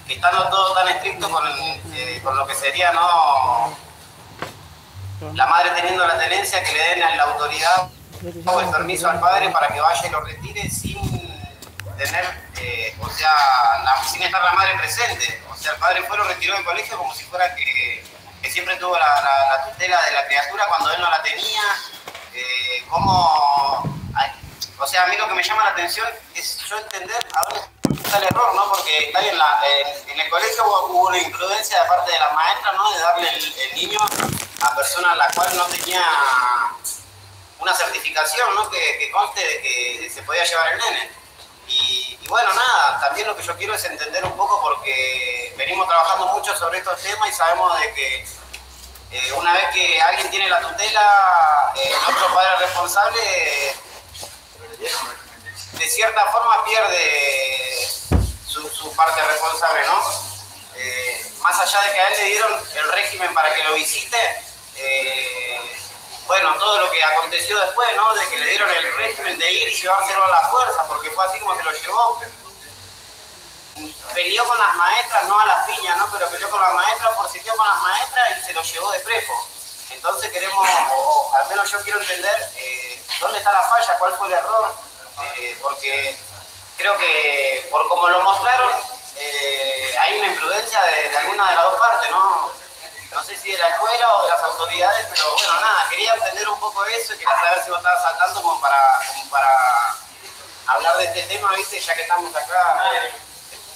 que estando todo tan estricto con lo que sería, ¿no?, la madre teniendo la tenencia, que le den la autoridad o el permiso al padre para que vaya y lo retire sin tener, sin estar la madre presente. O sea, el padre fue, lo retiró del colegio como si fuera que siempre tuvo la tutela de la criatura cuando él no la tenía. O sea, a mí lo que me llama la atención es yo entender a dónde está el error, ¿no? Porque está en el colegio hubo una imprudencia de parte de las maestras, ¿no?, de darle el niño a persona a la cual no tenía una certificación, ¿no?, que conste de que se podía llevar el nene. Y bueno, nada, también lo que yo quiero es entender un poco, porque venimos trabajando mucho sobre estos temas y sabemos de que una vez que alguien tiene la tutela, el otro padre responsable de cierta forma pierde su parte responsable, ¿no? Más allá de que a él le dieron el régimen para que lo visite, bueno, todo lo que aconteció después, ¿no?, de que le dieron el régimen de ir y llevárselo a la fuerza, porque fue así como se lo llevó. Peleó con las maestras, no a las piñas, ¿no?, pero peleó con las maestras, forcejeó con las maestras y se lo llevó de prepo. Entonces queremos, o al menos yo quiero entender dónde está la falla, cuál fue el error, porque creo que por como lo mostraron, hay una imprudencia de alguna de las dos partes, ¿no? No sé si de la escuela o de las autoridades, pero bueno, nada, quería entender un poco eso y quería saber si vos estabas saltando como para hablar de este tema, ¿viste? Ya que estamos acá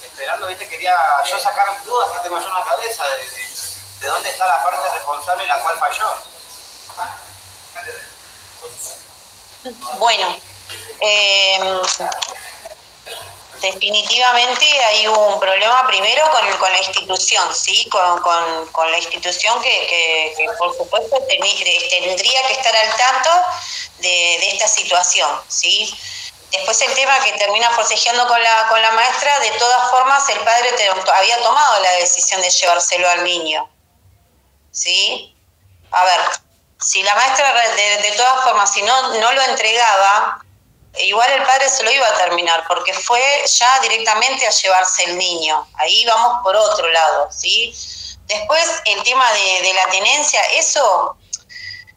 esperando, ¿viste? Quería yo sacar dudas que tengo yo en la cabeza de dónde está la parte responsable en la cual falló. Bueno, definitivamente hay un problema primero con la institución, ¿sí? Con la institución que por supuesto tendría que estar al tanto de esta situación, ¿sí? Después el tema que termina forcejeando con la maestra, de todas formas el padre había tomado la decisión de llevárselo al niño, ¿sí? A ver, si la maestra de todas formas, si no lo entregaba, igual el padre se lo iba a terminar, porque fue ya directamente a llevarse el niño. Ahí vamos por otro lado, ¿sí? Después, el tema de la tenencia, eso,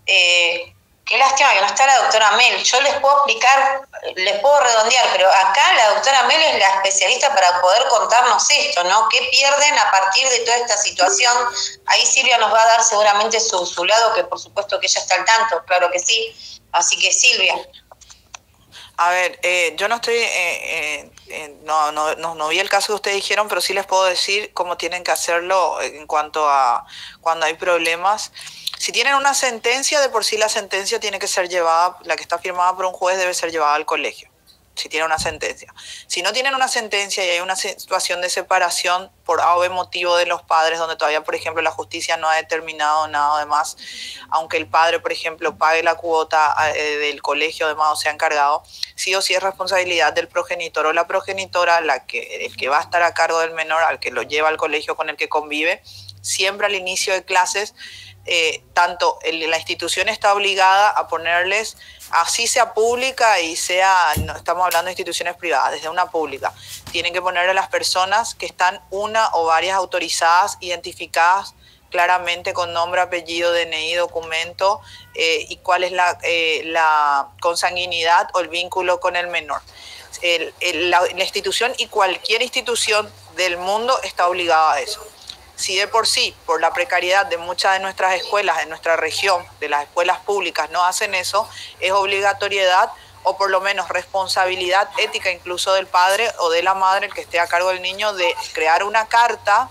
qué lástima que no está la doctora Mel. Yo les puedo explicar, les puedo redondear, pero acá la doctora Mel es la especialista para poder contarnos esto, ¿no? ¿Qué pierden a partir de toda esta situación? Ahí Silvia nos va a dar seguramente su lado, que por supuesto que ella está al tanto, claro que sí. Así que Silvia. A ver, yo no estoy, no vi el caso que ustedes dijeron, pero sí les puedo decir cómo tienen que hacerlo en cuanto a cuando hay problemas. Si tienen una sentencia, de por sí la sentencia tiene que ser llevada, la que está firmada por un juez debe ser llevada al colegio, si tienen una sentencia. Si no tienen una sentencia y hay una situación de separación por A o B motivo de los padres, donde todavía, por ejemplo, la justicia no ha determinado nada de más, aunque el padre, por ejemplo, pague la cuota del colegio, además, o sea encargado, sí o sí es responsabilidad del progenitor o la progenitora el que va a estar a cargo del menor, al que lo lleva al colegio con el que convive, siempre al inicio de clases. La institución está obligada a ponerles, así sea pública y sea, no estamos hablando de instituciones privadas, desde una pública, tienen que ponerle a las personas que están una o varias autorizadas, identificadas claramente con nombre, apellido, DNI, documento y cuál es la consanguinidad o el vínculo con el menor. La institución y cualquier institución del mundo está obligada a eso. Si de por sí, por la precariedad de muchas de nuestras escuelas, de nuestra región, de las escuelas públicas, no hacen eso, es obligatoriedad o por lo menos responsabilidad ética incluso del padre o de la madre, el que esté a cargo del niño, de crear una carta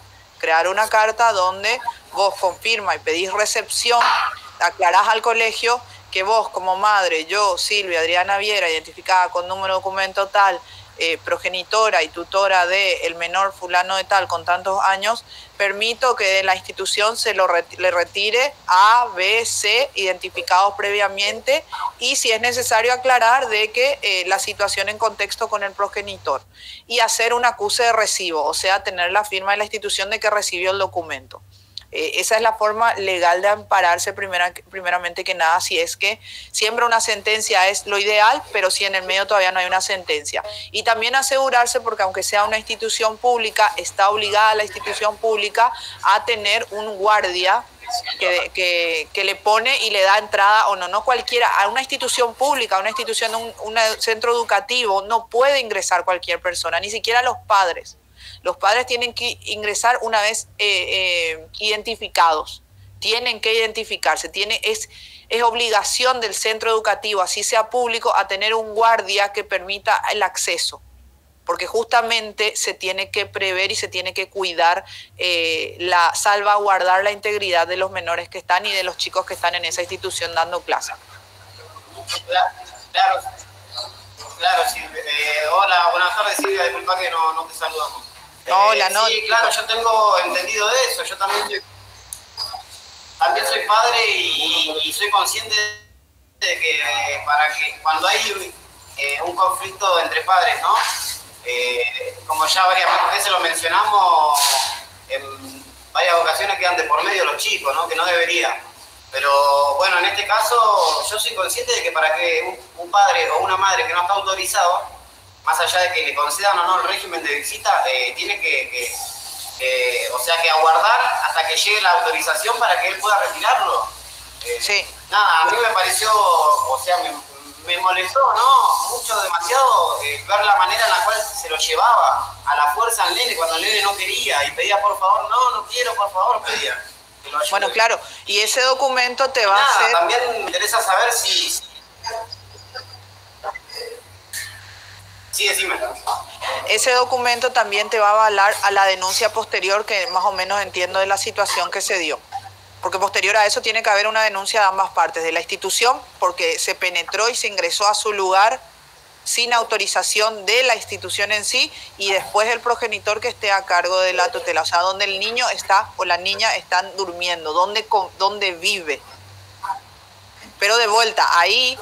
donde vos confirmas y pedís recepción, aclarás al colegio que vos como madre, yo, Silvia, Adriana Viera, identificada con número de documento tal, progenitora y tutora del menor fulano de tal con tantos años, permito que de la institución le retire A, B, C, identificados previamente, y si es necesario aclarar de que la situación en contexto con el progenitor, y hacer un acuse de recibo, o sea, tener la firma de la institución de que recibió el documento. Esa es la forma legal de ampararse primeramente que nada, si es que siempre una sentencia es lo ideal, pero si en el medio todavía no hay una sentencia. Y también asegurarse, porque aunque sea una institución pública, está obligada la institución pública a tener un guardia que le pone y le da entrada o no. No cualquiera, a una institución pública, a una institución, un centro educativo, no puede ingresar cualquier persona, ni siquiera los padres. Los padres tienen que ingresar una vez identificados, tienen que identificarse, es obligación del centro educativo, así sea público, a tener un guardia que permita el acceso, porque justamente se tiene que prever y se tiene que cuidar, salvaguardar la integridad de los menores que están y de los chicos que están en esa institución dando clases. Claro, sí. Hola, buenas tardes, Silvia, disculpa que no te saludamos. Hola, no. Sí, claro, yo tengo entendido de eso, yo también soy padre y soy consciente de que para que cuando hay un conflicto entre padres, ¿no? Como ya varias veces lo mencionamos, en varias ocasiones quedan de por medio los chicos, ¿no? Que no debería. Pero bueno, en este caso yo soy consciente de que para que un padre o una madre que no está autorizado, más allá de que le concedan o no el régimen de visita, tiene que aguardar hasta que llegue la autorización para que él pueda retirarlo. Sí. Nada, a mí me pareció, me molestó, ¿no? Mucho, demasiado, ver la manera en la cual se lo llevaba a la fuerza al nene cuando el nene no quería y pedía por favor, no quiero, por favor, pedía. Bueno, claro, y ese documento te va a hacer... También me interesa saber si... Sí, decime. Ese documento también te va a avalar a la denuncia posterior, que más o menos entiendo de la situación que se dio. Porque posterior a eso tiene que haber una denuncia de ambas partes, de la institución, porque se penetró y se ingresó a su lugar sin autorización de la institución en sí, y después el progenitor que esté a cargo de la tutela, o sea, donde el niño está o la niña están durmiendo, donde vive. Pero de vuelta, ahí,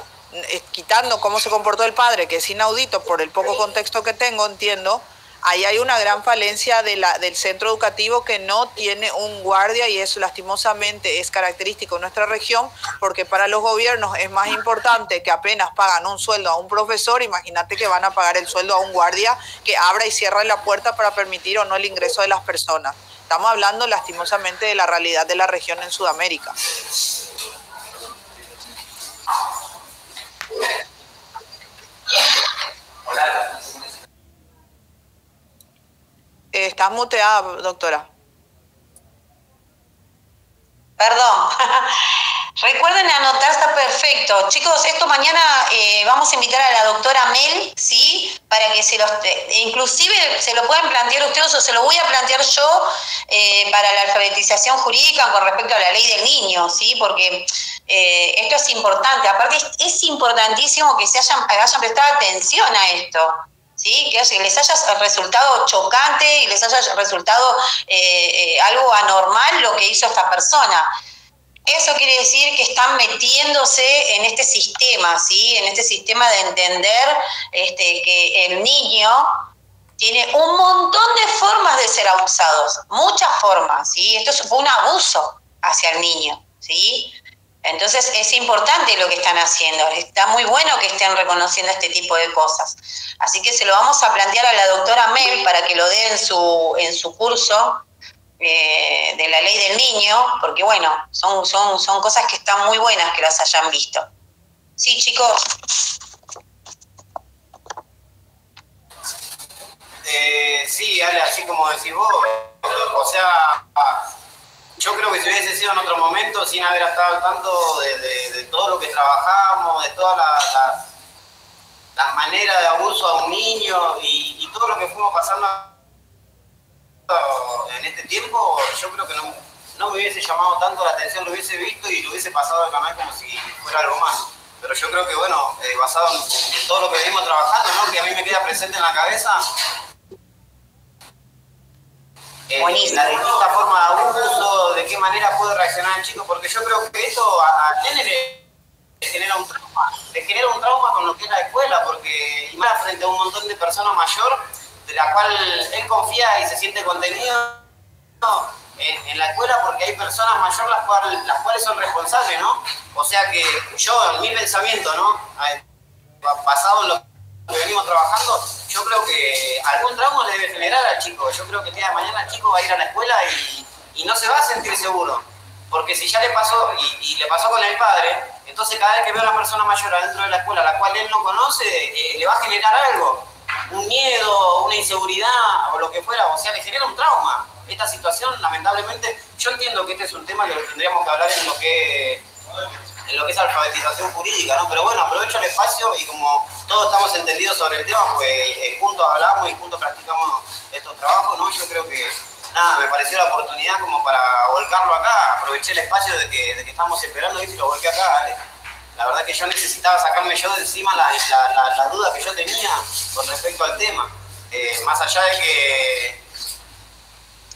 quitando cómo se comportó el padre, que es inaudito por el poco contexto que tengo, entiendo, ahí hay una gran falencia del centro educativo que no tiene un guardia, y eso lastimosamente es característico de nuestra región, porque para los gobiernos es más importante que apenas pagan un sueldo a un profesor, imagínate que van a pagar el sueldo a un guardia que abra y cierra la puerta para permitir o no el ingreso de las personas. Estamos hablando lastimosamente de la realidad de la región en Sudamérica. Estás muteada, doctora. Perdón. Recuerden anotar, está perfecto. Chicos, esto mañana vamos a invitar a la doctora Mel, ¿sí? Para que inclusive se lo puedan plantear ustedes o se lo voy a plantear yo para la alfabetización jurídica con respecto a la ley del niño, ¿sí? Porque esto es importante. Aparte es importantísimo que hayan prestado atención a esto. ¿Sí? Que les haya resultado chocante y les haya resultado algo anormal lo que hizo esta persona. Eso quiere decir que están metiéndose en este sistema, ¿sí? En este sistema de entender que el niño tiene un montón de formas de ser abusados, muchas formas, ¿sí? Esto fue un abuso hacia el niño, ¿sí? Entonces es importante lo que están haciendo, está muy bueno que estén reconociendo este tipo de cosas. Así que se lo vamos a plantear a la doctora Mel para que lo dé en su curso de la ley del niño, porque bueno, son cosas que están muy buenas que las hayan visto. Sí, chicos. Sí, Ale, así como decís vos, o sea... Yo creo que si hubiese sido en otro momento, sin haber estado al tanto de todo lo que trabajamos, de todas las maneras de abuso a un niño y todo lo que fuimos pasando en este tiempo, yo creo que no me hubiese llamado tanto la atención, lo hubiese visto y lo hubiese pasado al canal como si fuera algo más. Pero yo creo que, bueno, basado en todo lo que venimos trabajando, ¿no? Que a mí me queda presente en la cabeza, la distinta forma de abuso, de qué manera puede reaccionar el chico, porque yo creo que esto a nene le genera un trauma con lo que es la escuela, porque y más frente a un montón de personas mayor, de la cual él confía y se siente contenido, en la escuela porque hay personas mayores las cuales son responsables, ¿no? O sea que yo, en mi pensamiento, ¿no? Basado en lo que venimos trabajando, yo creo que algún trauma le debe generar al chico. Yo creo que el día de mañana el chico va a ir a la escuela y no se va a sentir seguro. Porque si ya le pasó, y le pasó con el padre, entonces cada vez que ve a una persona mayor adentro de la escuela, la cual él no conoce, le va a generar algo. Un miedo, una inseguridad o lo que fuera, o sea, le genera un trauma. Esta situación, lamentablemente, yo entiendo que este es un tema que tendríamos que hablar en lo que es alfabetización jurídica, ¿no? Pero bueno, aprovecho el espacio y como todos estamos entendidos sobre el tema, pues juntos hablamos y juntos practicamos estos trabajos, ¿no? Yo creo que, nada, me pareció la oportunidad como para volcarlo acá, aproveché el espacio de que estamos esperando y lo volqué acá, dale. La verdad que yo necesitaba sacarme yo de encima la duda que yo tenía con respecto al tema. Más allá de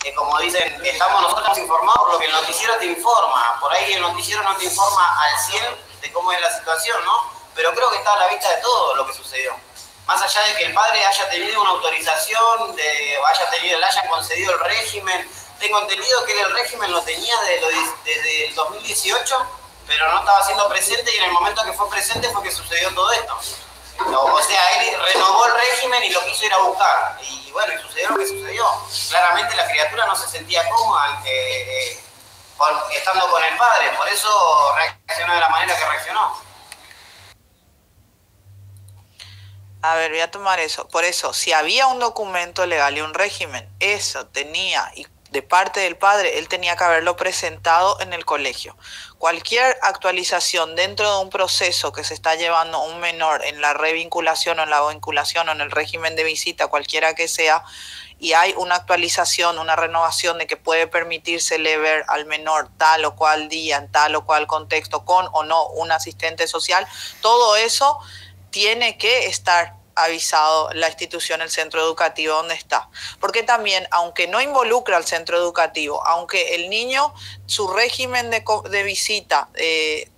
que, como dicen, estamos nosotros informados por lo que el noticiero te informa. Por ahí el noticiero no te informa al 100 de cómo es la situación, ¿no? Pero creo que está a la vista de todo lo que sucedió. Más allá de que el padre haya tenido una autorización, le hayan concedido el régimen, tengo entendido que el régimen lo tenía desde el 2018, pero no estaba siendo presente y en el momento que fue presente fue que sucedió todo esto. O sea, él renovó el régimen y lo quiso ir a buscar. Y bueno, y sucedió lo que sucedió. Claramente la criatura no se sentía cómoda estando con el padre, por eso reaccionó de la manera que reaccionó. A ver, voy a tomar eso. Por eso, si había un documento legal y un régimen, eso tenía, y de parte del padre, él tenía que haberlo presentado en el colegio. Cualquier actualización dentro de un proceso que se está llevando un menor en la revinculación o en la vinculación o en el régimen de visita, cualquiera que sea, y hay una actualización, una renovación de que puede permitírsele ver al menor tal o cual día, en tal o cual contexto, con o no un asistente social, todo eso tiene que estar avisado la institución, el centro educativo donde está. Porque también, aunque no involucra al centro educativo, aunque el niño, su régimen de visita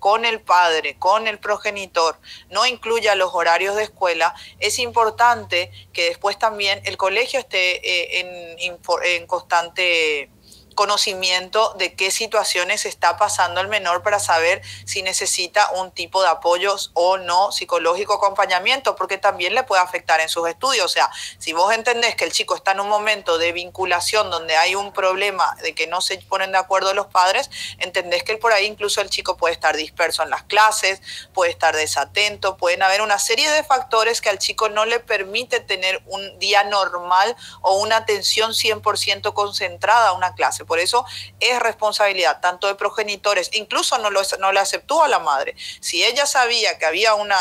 con el padre, con el progenitor, no incluya los horarios de escuela, es importante que después también el colegio esté en constante conocimiento de qué situaciones está pasando el menor para saber si necesita un tipo de apoyos o no psicológico acompañamiento, porque también le puede afectar en sus estudios. O sea, si vos entendés que el chico está en un momento de vinculación donde hay un problema de que no se ponen de acuerdo los padres, entendés que por ahí incluso el chico puede estar disperso en las clases, puede estar desatento, pueden haber una serie de factores que al chico no le permite tener un día normal o una atención 100% concentrada a una clase. Por eso es responsabilidad tanto de progenitores, incluso no le aceptó a la madre. Si ella sabía que había un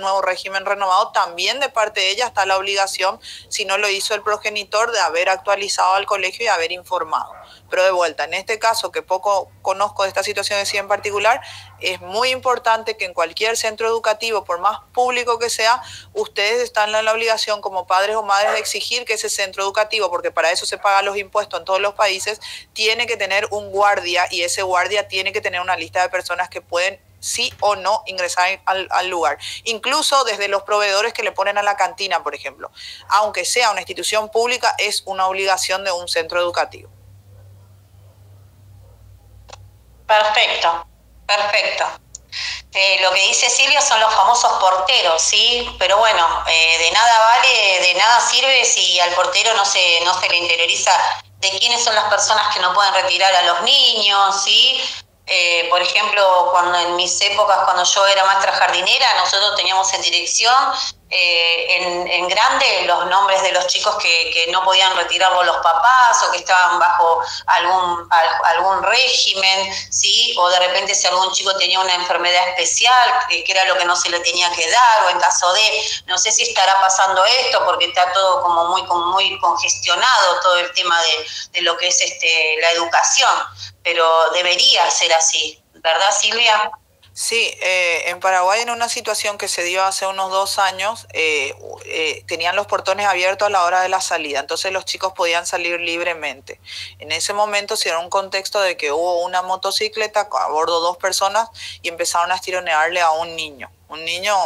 nuevo régimen renovado, también de parte de ella está la obligación, si no lo hizo el progenitor, de haber actualizado al colegio y haber informado. Pero de vuelta, en este caso, que poco conozco de esta situación así en particular, es muy importante que en cualquier centro educativo, por más público que sea, ustedes están en la obligación como padres o madres de exigir que ese centro educativo, porque para eso se pagan los impuestos en todos los países, tiene que tener un guardia y ese guardia tiene que tener una lista de personas que pueden sí o no ingresar al lugar. Incluso desde los proveedores que le ponen a la cantina, por ejemplo. Aunque sea una institución pública, es una obligación de un centro educativo. Perfecto, perfecto. Lo que dice Silvia son los famosos porteros, ¿sí? Pero bueno, de nada vale, de nada sirve si al portero no se le interioriza de quiénes son las personas que no pueden retirar a los niños, ¿sí? Por ejemplo, cuando en mis épocas, cuando yo era maestra jardinera, nosotros teníamos en dirección en grande los nombres de los chicos que no podían retirarlo los papás o que estaban bajo algún régimen, ¿sí? O de repente si algún chico tenía una enfermedad especial, que era lo que no se le tenía que dar, o en caso de, no sé si estará pasando esto porque está todo como muy congestionado, todo el tema de lo que es la educación, pero debería ser así, ¿verdad, Silvia? Sí, en Paraguay en una situación que se dio hace unos 2 años, tenían los portones abiertos a la hora de la salida, entonces los chicos podían salir libremente. En ese momento se dio un contexto de que hubo una motocicleta a bordo 2 personas y empezaron a estironearle a un niño. Un niño,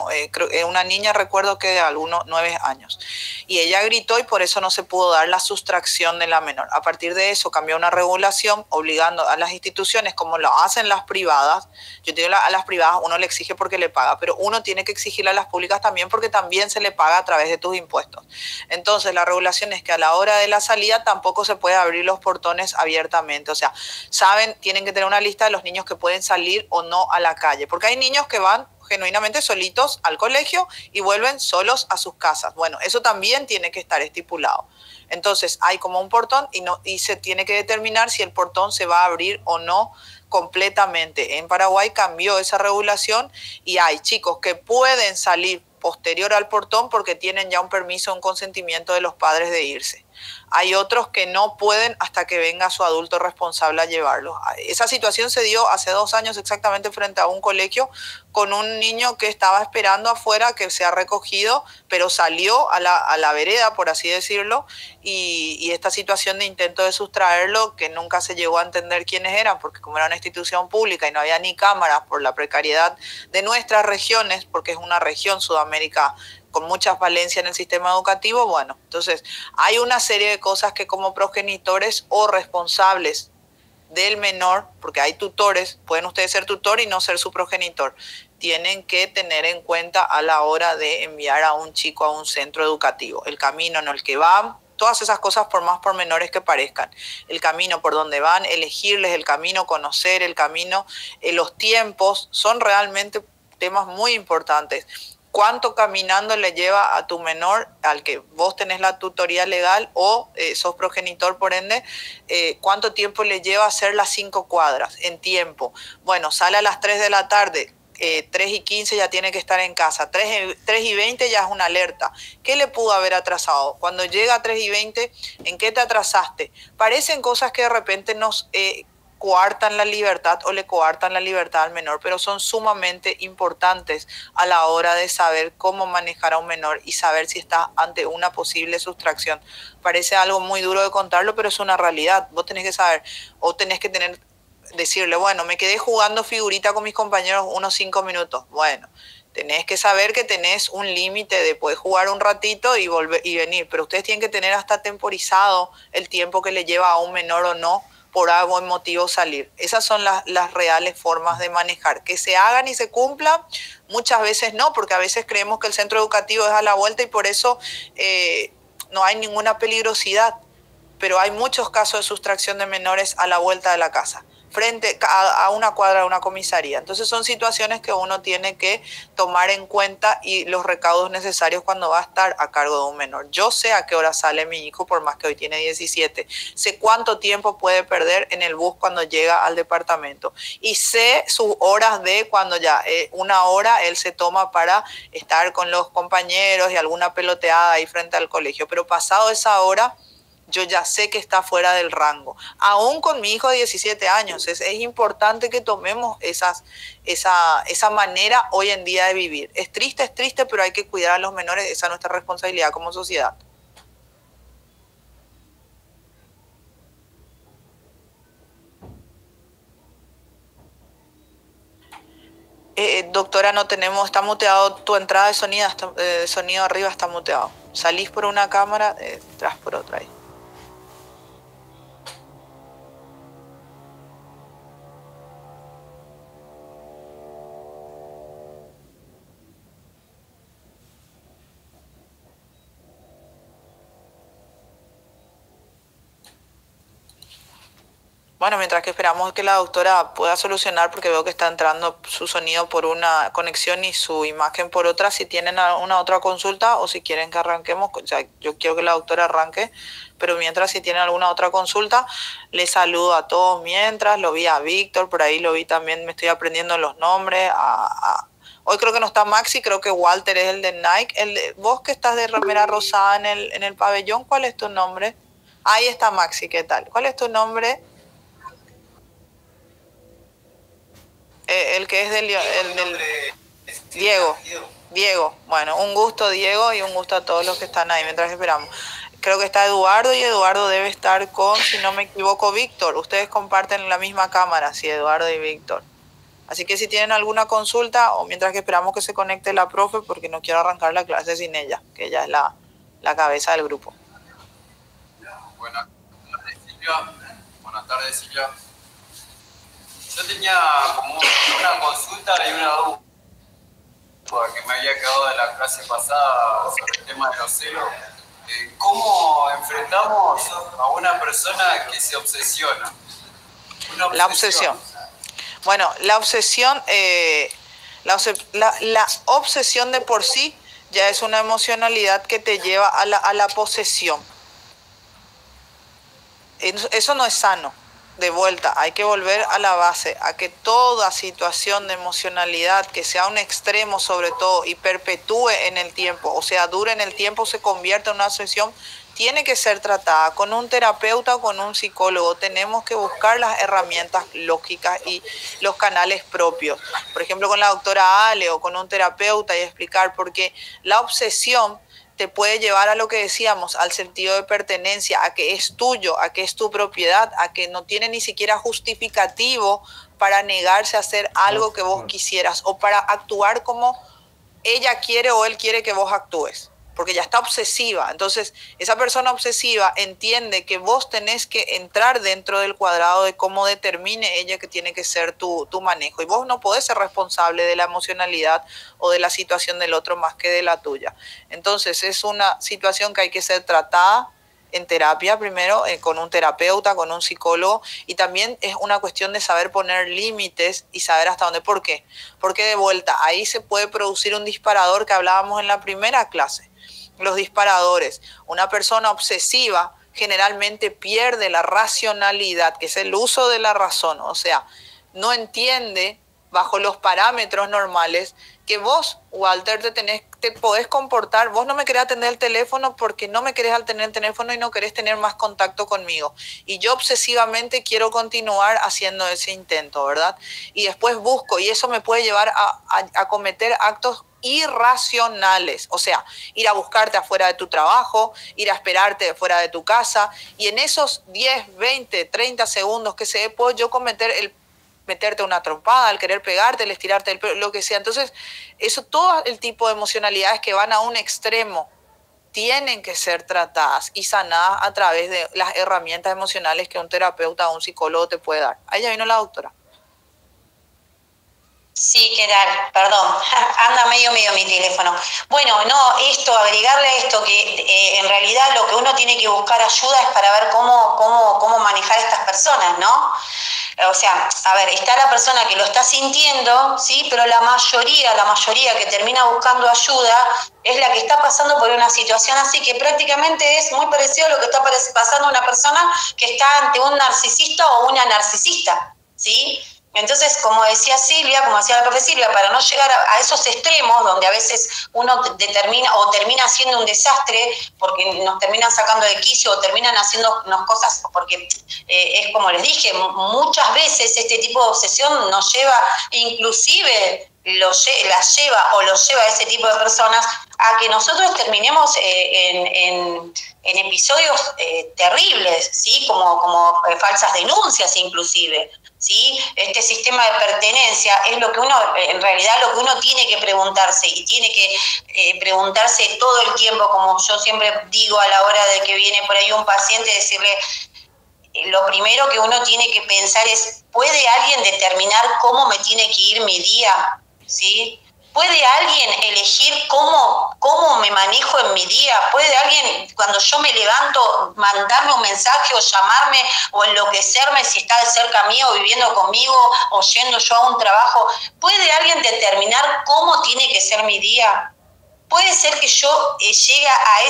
una niña recuerdo que de algunos 9 años. Y ella gritó y por eso no se pudo dar la sustracción de la menor. A partir de eso cambió una regulación obligando a las instituciones, como lo hacen las privadas. Yo digo a las privadas uno le exige porque le paga, pero uno tiene que exigirle a las públicas también porque también se le paga a través de tus impuestos. Entonces la regulación es que a la hora de la salida tampoco se puede abrir los portones abiertamente. O sea, saben, tienen que tener una lista de los niños que pueden salir o no a la calle, porque hay niños que van genuinamente solitos al colegio y vuelven solos a sus casas. Bueno, eso también tiene que estar estipulado. Entonces hay como un portón y se tiene que determinar si el portón se va a abrir o no completamente. En Paraguay cambió esa regulación y hay chicos que pueden salir posterior al portón porque tienen ya un permiso, un consentimiento de los padres de irse. Hay otros que no pueden hasta que venga su adulto responsable a llevarlos. Esa situación se dio hace 2 años exactamente frente a un colegio con un niño que estaba esperando afuera que se ha recogido, pero salió a la vereda, por así decirlo, y esta situación de intento de sustraerlo, que nunca se llegó a entender quiénes eran, porque como era una institución pública y no había ni cámaras por la precariedad de nuestras regiones, porque es una región Sudamérica con muchas falencias en el sistema educativo, bueno, entonces hay una serie de cosas que como progenitores o responsables del menor, porque hay tutores, pueden ustedes ser tutor y no ser su progenitor, tienen que tener en cuenta a la hora de enviar a un chico a un centro educativo. El camino en el que van, todas esas cosas por más pormenores que parezcan, el camino por donde van, elegirles el camino, conocer el camino, los tiempos, son realmente temas muy importantes. ¿Cuánto caminando le lleva a tu menor, al que vos tenés la tutoría legal o sos progenitor por ende, cuánto tiempo le lleva hacer las 5 cuadras en tiempo? Bueno, sale a las 3 de la tarde, 3:15 ya tiene que estar en casa, 3:20 ya es una alerta. ¿Qué le pudo haber atrasado? Cuando llega a 3:20, ¿en qué te atrasaste? Parecen cosas que de repente nos coartan la libertad o le coartan la libertad al menor, pero son sumamente importantes a la hora de saber cómo manejar a un menor y saber si está ante una posible sustracción. Parece algo muy duro de contarlo, pero es una realidad. Vos tenés que saber o tenés que decirle, bueno, me quedé jugando figurita con mis compañeros unos 5 minutos. Bueno, tenés que saber que tenés un límite de poder jugar un ratito y volver y venir, pero ustedes tienen que tener hasta temporizado el tiempo que le lleva a un menor o no por algo en motivo salir. Esas son las reales formas de manejar. Que se hagan y se cumplan, muchas veces no, porque a veces creemos que el centro educativo es a la vuelta y por eso no hay ninguna peligrosidad, pero hay muchos casos de sustracción de menores a la vuelta de la casa, frente a una cuadra de una comisaría. Entonces son situaciones que uno tiene que tomar en cuenta y los recaudos necesarios cuando va a estar a cargo de un menor. Yo sé a qué hora sale mi hijo, por más que hoy tiene 17. Sé cuánto tiempo puede perder en el bus cuando llega al departamento. Y sé sus horas de cuando ya 1 hora él se toma para estar con los compañeros y alguna peloteada ahí frente al colegio. Pero pasado esa hora, yo ya sé que está fuera del rango. Aún con mi hijo de 17 años, es importante que tomemos esa manera hoy en día de vivir. Es triste, pero hay que cuidar a los menores, esa es nuestra responsabilidad como sociedad. Doctora, no tenemos, está muteado tu entrada de sonido arriba está muteado. Salís por una cámara, entras por otra ahí. Bueno, mientras que esperamos que la doctora pueda solucionar, porque veo que está entrando su sonido por una conexión y su imagen por otra, si tienen alguna otra consulta o si quieren que arranquemos, o sea, yo quiero que la doctora arranque, pero mientras si tienen alguna otra consulta, les saludo a todos mientras, lo vi a Víctor, por ahí lo vi también, me estoy aprendiendo los nombres, hoy creo que no está Maxi, creo que Walter es el de Nike, vos que estás de remera rosada en el pabellón, ¿cuál es tu nombre? Ahí está Maxi, ¿qué tal? ¿Cuál es tu nombre? El que es del Diego. Diego. Bueno, un gusto Diego y un gusto a todos los que están ahí mientras esperamos. Creo que está Eduardo y Eduardo debe estar con, si no me equivoco, Víctor. Ustedes comparten la misma cámara, sí, Eduardo y Víctor. Así que si tienen alguna consulta o mientras que esperamos que se conecte la profe, porque no quiero arrancar la clase sin ella, que ella es la cabeza del grupo. Buenas tardes, Silvia. Buenas tardes, Silvia. Yo tenía como una consulta y una duda que me había quedado de la clase pasada sobre el tema de los celos. ¿Cómo enfrentamos a una persona que se obsesiona? La obsesión. Bueno, la obsesión, la obsesión de por sí ya es una emocionalidad que te lleva a la posesión. Eso no es sano. De vuelta, hay que volver a la base, a que toda situación de emocionalidad que sea un extremo sobre todo y perpetúe en el tiempo, o sea, dure en el tiempo, se convierta en una obsesión, tiene que ser tratada con un terapeuta o con un psicólogo. Tenemos que buscar las herramientas lógicas y los canales propios. Por ejemplo, con la doctora Ale o con un terapeuta y explicar, porque la obsesión te puede llevar a lo que decíamos, al sentido de pertenencia, a que es tuyo, a que es tu propiedad, a que no tiene ni siquiera justificativo para negarse a hacer algo que vos quisieras o para actuar como ella quiere o él quiere que vos actúes, porque ya está obsesiva. Entonces, esa persona obsesiva entiende que vos tenés que entrar dentro del cuadrado de cómo determine ella que tiene que ser tu manejo. Y vos no podés ser responsable de la emocionalidad o de la situación del otro más que de la tuya. Entonces, es una situación que hay que ser tratada en terapia primero, con un terapeuta, con un psicólogo, y también es una cuestión de saber poner límites y saber hasta dónde. ¿Por qué? Porque de vuelta, ahí se puede producir un disparador que hablábamos en la primera clase. Los disparadores. Una persona obsesiva generalmente pierde la racionalidad, que es el uso de la razón, o sea, no entiende bajo los parámetros normales que vos, Walter, te podés comportar. Vos no me querés atender el teléfono porque no me querés atender el teléfono y no querés tener más contacto conmigo. Y yo obsesivamente quiero continuar haciendo ese intento, ¿verdad? Y después busco, y eso me puede llevar a cometer actos irracionales, o sea, ir a buscarte afuera de tu trabajo, ir a esperarte fuera de tu casa, y en esos 10, 20, 30 segundos que se dé, puedo yo meterte una trompada, el querer pegarte, el estirarte el pelo, lo que sea. Entonces, todo el tipo de emocionalidades que van a un extremo tienen que ser tratadas y sanadas a través de las herramientas emocionales que un terapeuta o un psicólogo te puede dar. Ahí ya vino la doctora. Sí, ¿qué tal? Perdón, anda medio mi teléfono. Bueno, no, agregarle a esto que en realidad lo que uno tiene que buscar ayuda es para ver cómo manejar a estas personas, ¿no? O sea, a ver, está la persona que lo está sintiendo, ¿sí? Pero la mayoría que termina buscando ayuda es la que está pasando por una situación así, que prácticamente es muy parecido a lo que está pasando una persona que está ante un narcisista o una narcisista, ¿sí? Entonces, como decía la profe Silvia, para no llegar a esos extremos donde a veces uno termina haciendo un desastre porque nos terminan sacando de quicio o terminan haciendo cosas, porque es como les dije, muchas veces este tipo de obsesión nos lleva, inclusive los lleva a ese tipo de personas a que nosotros terminemos en episodios terribles, ¿sí? Como falsas denuncias inclusive. ¿Sí? Este sistema de pertenencia es lo que en realidad lo que uno tiene que preguntarse, y tiene que preguntarse todo el tiempo, como yo siempre digo a la hora de que viene por ahí un paciente, decirle, lo primero que uno tiene que pensar es, ¿puede alguien determinar cómo me tiene que ir mi día? ¿Sí? ¿Puede alguien elegir cómo me manejo en mi día? ¿Puede alguien, cuando yo me levanto, mandarme un mensaje o llamarme o enloquecerme si está cerca mío, viviendo conmigo o yendo yo a un trabajo? ¿Puede alguien determinar cómo tiene que ser mi día? ¿Puede ser que yo llegue a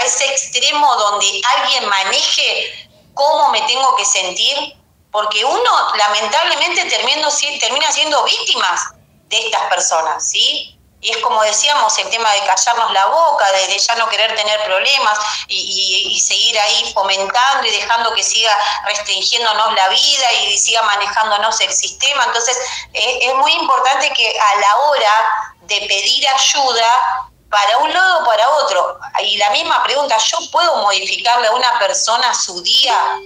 ese extremo donde alguien maneje cómo me tengo que sentir? Porque uno lamentablemente termina siendo víctimas de estas personas, ¿sí? Y es como decíamos, el tema de callarnos la boca, de ya no querer tener problemas y seguir ahí fomentando y dejando que siga restringiéndonos la vida y siga manejándonos el sistema. Entonces, es muy importante que a la hora de pedir ayuda, para un lado o para otro, y la misma pregunta, ¿yo puedo modificarle a una persona su día?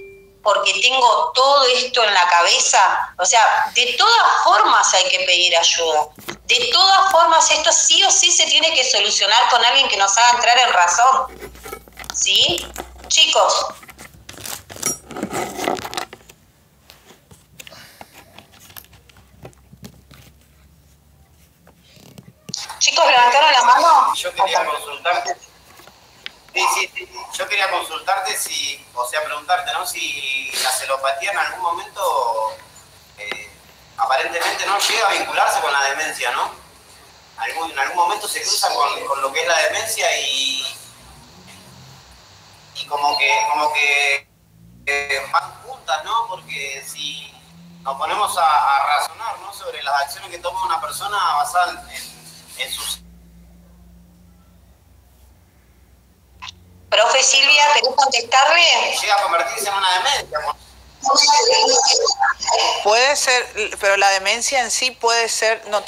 porque tengo todo esto en la cabeza. O sea, de todas formas hay que pedir ayuda. De todas formas, esto sí o sí se tiene que solucionar con alguien que nos haga entrar en razón. ¿Sí? Chicos. Chicos, ¿levantaron la mano? Yo quería consultarte. Sí. Yo quería consultarte preguntarte, ¿no? Si la celopatía en algún momento, aparentemente no llega a vincularse con la demencia, ¿no? En algún momento se cruza con lo que es la demencia y como que van juntas, ¿no? Porque si nos ponemos a razonar, ¿no? Sobre las acciones que toma una persona basadas en sus... Profe Silvia, ¿querés contestarle? Llega a convertirse en una demencia. Puede ser, pero la demencia en sí puede ser, no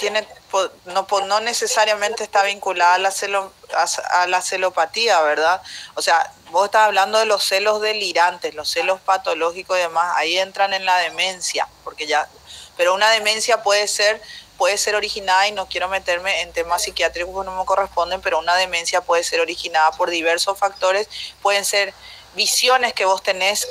necesariamente está vinculada a la celopatía, ¿verdad? O sea, vos estás hablando de los celos delirantes, los celos patológicos y demás, ahí entran en la demencia, pero una demencia puede ser originada, y no quiero meterme en temas psiquiátricos que no me corresponden, pero una demencia puede ser originada por diversos factores. Pueden ser visiones que vos tenés,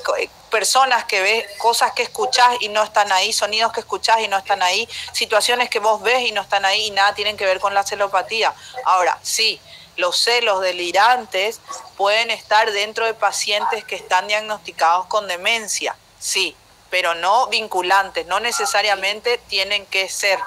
personas que ves, cosas que escuchás y no están ahí, sonidos que escuchás y no están ahí, situaciones que vos ves y no están ahí, y nada tienen que ver con la celopatía. Ahora, sí, los celos delirantes pueden estar dentro de pacientes que están diagnosticados con demencia, sí, pero no vinculantes, no necesariamente tienen que ser.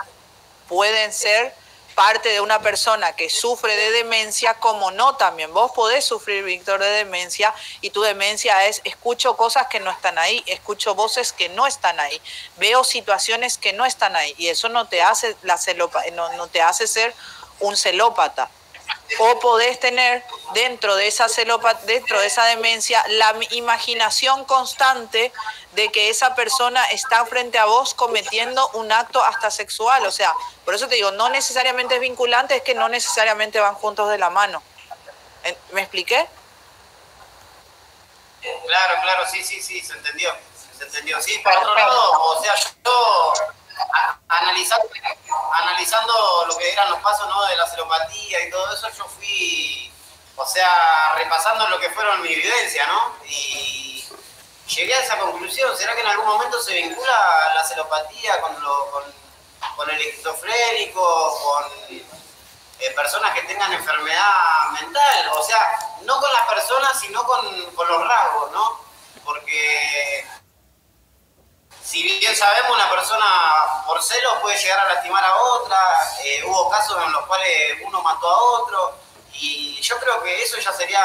Pueden ser parte de una persona que sufre de demencia, como no también. Vos podés sufrir, Víctor, de demencia, y tu demencia es: escucho cosas que no están ahí, escucho voces que no están ahí, veo situaciones que no están ahí, y eso no te hace no te hace ser un celópata. O podés tener dentro de esa demencia la imaginación constante de que esa persona está frente a vos cometiendo un acto hasta sexual. O sea, por eso te digo, no necesariamente es vinculante, es que no necesariamente van juntos de la mano. ¿Me expliqué? Claro, sí, se entendió. Sí, por otro lado, o sea, yo analizando lo que eran los pasos, ¿no? De la celopatía y todo eso, yo fui, o sea, repasando lo que fueron mis vivencias, ¿no? Y llegué a esa conclusión. ¿Será que en algún momento se vincula la celopatía con el esquizofrénico, con personas que tengan enfermedad mental? O sea, no con las personas, sino con los rasgos, ¿no? Porque si bien sabemos, una persona por celos puede llegar a lastimar a otra. Hubo casos en los cuales uno mató a otro, y yo creo que eso ya sería,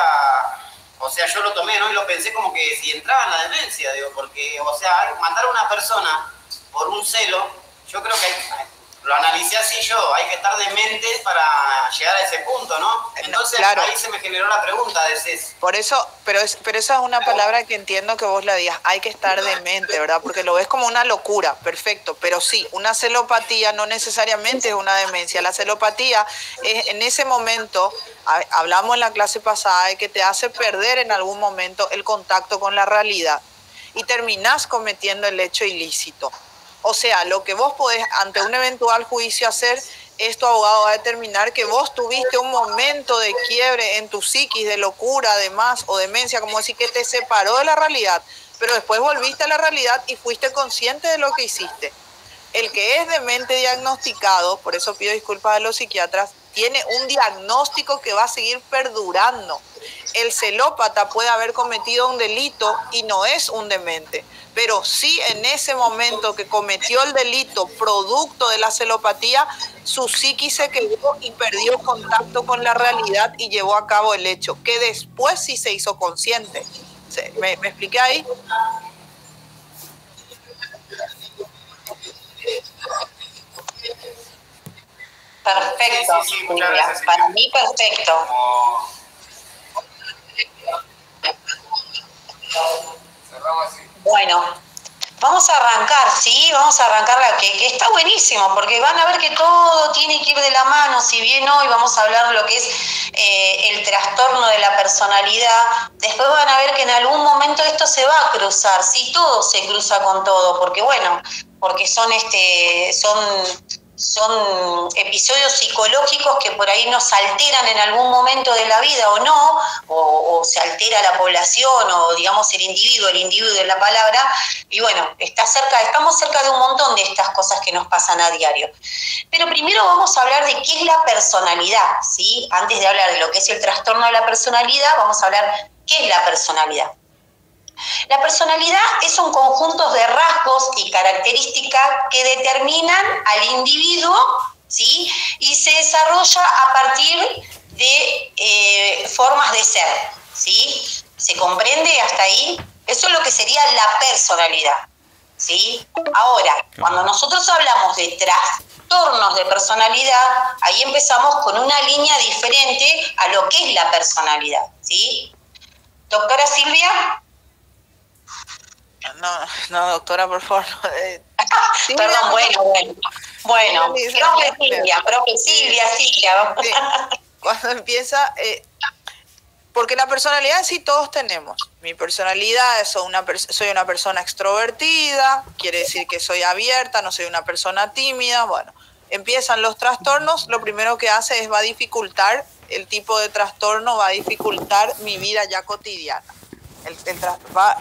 o sea, yo lo tomé, ¿no? Y lo pensé como que si entraba en la demencia, digo, porque, o sea, matar a una persona por un celo, yo creo que lo analicé así yo, hay que estar demente para llegar a ese punto, ¿no? Entonces, claro, ahí se me generó la pregunta de ese. Por eso, pero esa es una palabra que entiendo que vos la digas, hay que estar demente, ¿verdad? Porque lo ves como una locura, perfecto, pero sí, una celopatía no necesariamente es una demencia. La celopatía es, en ese momento, hablamos en la clase pasada, de que te hace perder en algún momento el contacto con la realidad y terminás cometiendo el hecho ilícito. O sea, lo que vos podés ante un eventual juicio hacer es, tu abogado va a determinar que vos tuviste un momento de quiebre en tu psiquis, de locura, además, o demencia, como decir, que te separó de la realidad, pero después volviste a la realidad y fuiste consciente de lo que hiciste. El que es demente diagnosticado, por eso pido disculpas a los psiquiatras, tiene un diagnóstico que va a seguir perdurando. El celópata puede haber cometido un delito y no es un demente, pero sí en ese momento que cometió el delito producto de la celopatía, su psiquis se quedó y perdió contacto con la realidad y llevó a cabo el hecho, que después sí se hizo consciente. ¿Me expliqué ahí? Perfecto, sí, muchas gracias, para mí perfecto. Cerramos así. Bueno, Vamos a arrancar, ¿sí? Vamos a arrancar que está buenísimo, porque van a ver que todo tiene que ir de la mano. Si bien hoy vamos a hablar de lo que es el trastorno de la personalidad, después van a ver que en algún momento esto se va a cruzar, ¿sí? Todo se cruza con todo, porque bueno, porque son episodios psicológicos que por ahí nos alteran en algún momento de la vida o no, o se altera la población o digamos el individuo de la palabra, y bueno, estamos cerca de un montón de estas cosas que nos pasan a diario. Pero primero vamos a hablar de qué es la personalidad, ¿sí? Antes de hablar de lo que es el trastorno de la personalidad, vamos a hablar qué es la personalidad. La personalidad es un conjunto de rasgos y características que determinan al individuo, ¿sí? Y se desarrolla a partir de formas de ser, ¿sí? ¿Se comprende hasta ahí? Eso es lo que sería la personalidad, ¿sí? Ahora, cuando nosotros hablamos de trastornos de personalidad, ahí empezamos con una línea diferente a lo que es la personalidad, ¿sí? Doctora Silvia. No, doctora, por favor. Perdón, bueno. Profe Silvia. Sí. Cuando empieza, porque la personalidad sí todos tenemos. Mi personalidad, soy una persona extrovertida, quiere decir que soy abierta, no soy una persona tímida. Bueno, empiezan los trastornos, lo primero que hace va a dificultar, el tipo de trastorno va a dificultar mi vida ya cotidiana.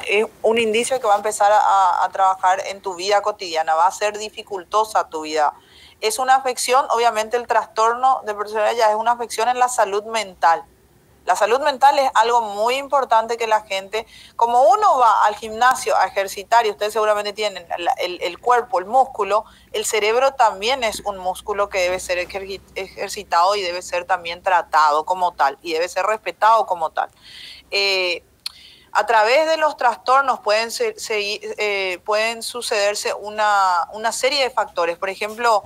Es un indicio que va a empezar a trabajar en tu vida cotidiana, va a ser dificultosa tu vida. Es una afección, obviamente el trastorno de personalidad ya es una afección en la salud mental. La salud mental es algo muy importante que la gente, como uno va al gimnasio a ejercitar y ustedes seguramente tienen el cuerpo, el músculo, el cerebro también es un músculo que debe ser ejercitado y debe ser también tratado como tal y debe ser respetado como tal. A través de los trastornos pueden sucederse una serie de factores. Por ejemplo,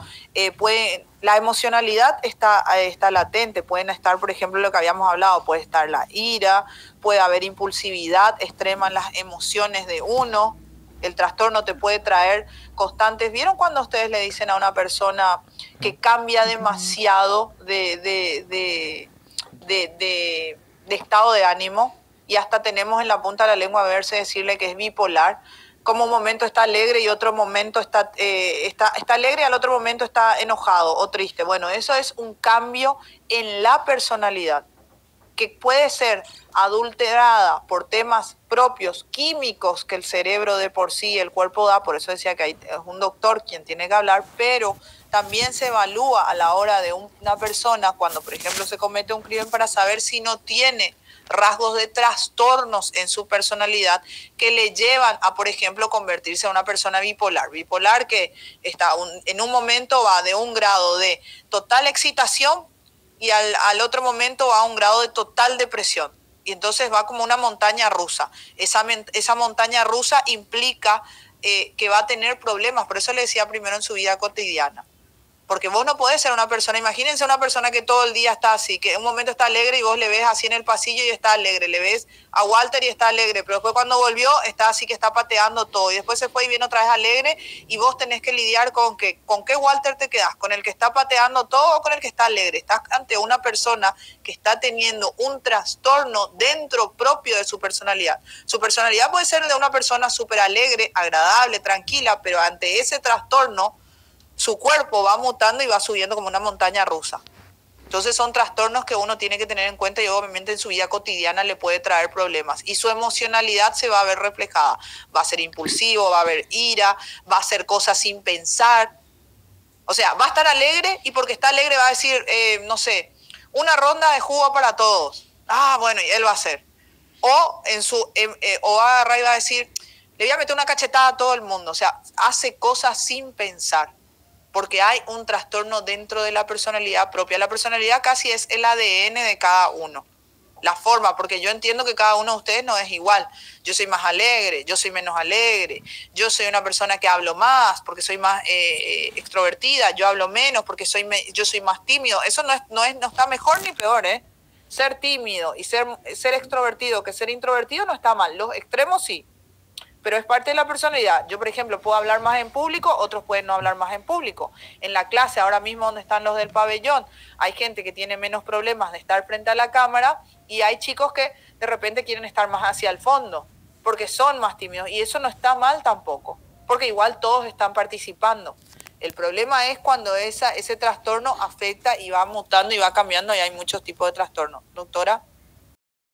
la emocionalidad está latente. Pueden estar, por ejemplo, lo que habíamos hablado, puede estar la ira, puede haber impulsividad extrema en las emociones de uno. El trastorno te puede traer constantes. ¿Vieron cuando ustedes le dicen a una persona que cambia demasiado de estado de ánimo? Y hasta tenemos en la punta de la lengua a verse decirle que es bipolar, como un momento está alegre y otro momento está alegre y al otro momento está enojado o triste. Bueno, eso es un cambio en la personalidad, que puede ser adulterada por temas propios, químicos que el cerebro de por sí, el cuerpo da, por eso decía que es un doctor quien tiene que hablar, pero también se evalúa a la hora de una persona cuando, por ejemplo, se comete un crimen para saber si no tiene rasgos de trastornos en su personalidad que le llevan a, por ejemplo, convertirse en una persona bipolar. Bipolar que en un momento va de un grado de total excitación y al otro momento va a un grado de total depresión. Y entonces va como una montaña rusa. Esa montaña rusa implica que va a tener problemas. Por eso le decía primero en su vida cotidiana. Porque vos no podés ser una persona, imagínense una persona que todo el día está así, que en un momento está alegre y vos le ves así en el pasillo y está alegre, le ves a Walter y está alegre, pero después cuando volvió está así que está pateando todo y después se fue y viene otra vez alegre y vos tenés que lidiar con qué Walter te quedás, con el que está pateando todo o con el que está alegre. Estás ante una persona que está teniendo un trastorno dentro propio de su personalidad. Su personalidad puede ser de una persona súper alegre, agradable, tranquila, pero ante ese trastorno su cuerpo va mutando y va subiendo como una montaña rusa. Entonces son trastornos que uno tiene que tener en cuenta y obviamente en su vida cotidiana le puede traer problemas. Y su emocionalidad se va a ver reflejada. Va a ser impulsivo, va a haber ira, va a hacer cosas sin pensar. O sea, va a estar alegre y porque está alegre va a decir, no sé, una ronda de jugo para todos. Ah, bueno, y él va a hacer. O va a agarrar y va a decir, le voy a meter una cachetada a todo el mundo. O sea, hace cosas sin pensar. Porque hay un trastorno dentro de la personalidad propia. La personalidad casi es el ADN de cada uno. La forma, porque yo entiendo que cada uno de ustedes no es igual. Yo soy más alegre, yo soy menos alegre, yo soy una persona que hablo más porque soy más extrovertida, yo hablo menos porque yo soy más tímido. Eso no está mejor ni peor, ¿eh? Ser tímido y ser extrovertido que ser introvertido no está mal. Los extremos sí. pero es parte de la personalidad. Yo, por ejemplo, puedo hablar más en público, otros pueden no hablar más en público. En la clase, ahora mismo donde están los del pabellón, hay gente que tiene menos problemas de estar frente a la cámara y hay chicos que de repente quieren estar más hacia el fondo porque son más tímidos y eso no está mal tampoco, porque igual todos están participando. El problema es cuando ese trastorno afecta y va mutando y va cambiando y hay muchos tipos de trastornos. Doctora.